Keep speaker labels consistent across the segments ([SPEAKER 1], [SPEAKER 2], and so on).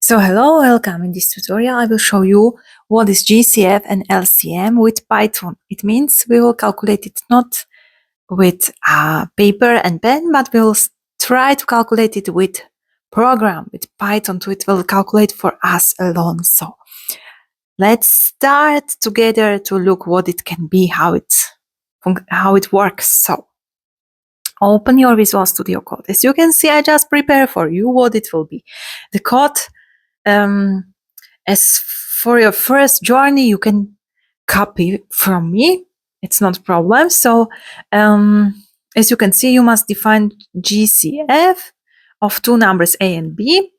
[SPEAKER 1] So hello, welcome. In this tutorial I will show you what is GCF and LCM with Python. It means we will calculate it not with paper and pen, but we will try to calculate it with program, with Python. It will calculate for us alone. So let's start together to look what it can be, how it works. So open your Visual Studio Code. As you can see, I just prepared for you what it will be. The code, as for your first journey, you can copy from me. It's not a problem. So as you can see, you must define GCF of two numbers A and B,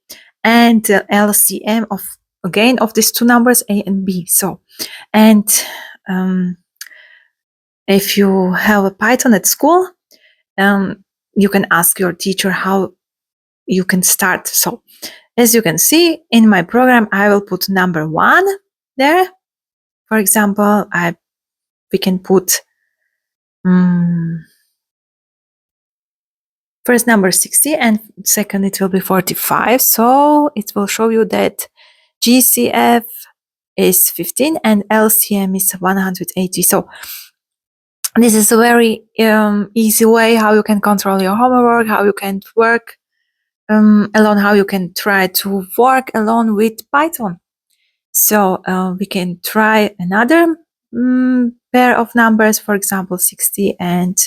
[SPEAKER 1] and LCM of these two numbers A and B. So, and if you have a Python at school, you can ask your teacher how you can start. So as you can see in my program, I will put number 1 there. For example, we can put first number 60 and second it will be 45. So it will show you that GCF is 15 and LCM is 180. So this is a very easy way how you can control your homework, how you can work alone, how you can try to work alone with Python. So we can try another pair of numbers, for example 60, and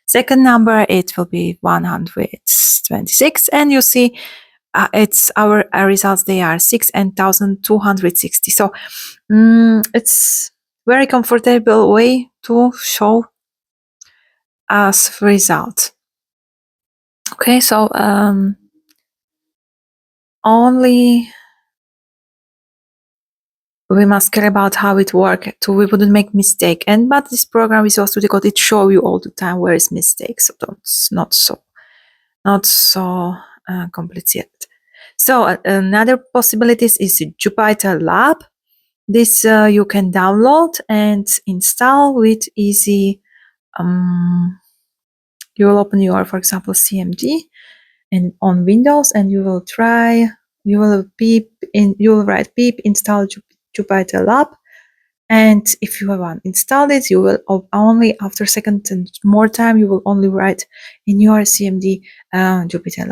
[SPEAKER 1] second number it will be 126, and you see it's our results, they are 6 and 1260. So it's very comfortable way to show us result. Okay, so only we must care about how it works, so we wouldn't make mistake. But this program Visual Studio Code, it show you all the time where is mistakes, so it's not so complicated. So another possibilities is JUPYTER Lab. This you can download and install with easy. You will open your, for example, CMD and on Windows, and you will write pip install JUPYTER Lab, and if you have installed it, you will only after second and more time you will only write in your CMD JUPYTER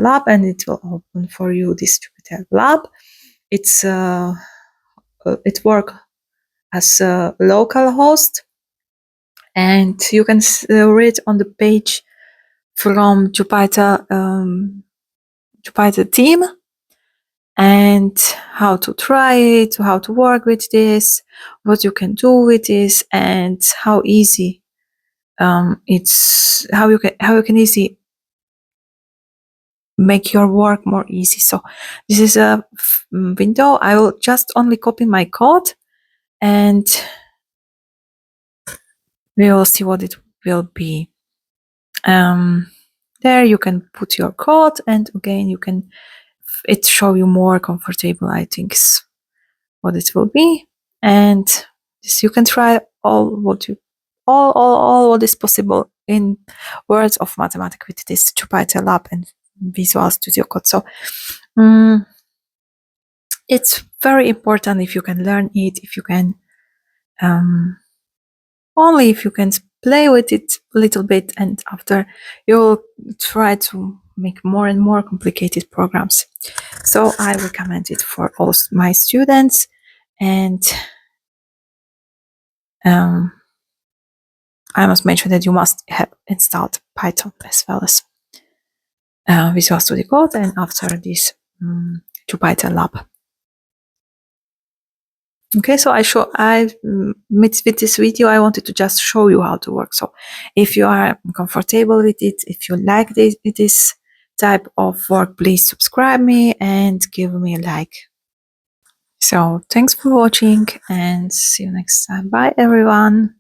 [SPEAKER 1] Lab, and it will open for you this JUPYTER Lab. It works as a local host, and you can read on the page from JUPYTER team, and how to try it, how to work with this, what you can do with this, and how easy it's how you can easy make your work more easy. So this is a window. I will just only copy my code, and we will see what it will be. There you can put your code, and again you can it show you more comfortable, I think, what it will be. And this you can try all what is possible in words of mathematics with this JUPYTER Lab and Visual Studio Code. So it's very important if you can learn it, if you can only if you can play with it a little bit, and after you'll try to make more and more complicated programs. So I recommend it for all my students, and I must mention that you must have installed Python as well as Visual Studio Code, and after this JUPYTER Lab. Okay, so with this video I wanted to just show you how to work. So if you are comfortable with it, if you like this type of work, please subscribe me and give me a like. So thanks for watching, and see you next time. Bye everyone.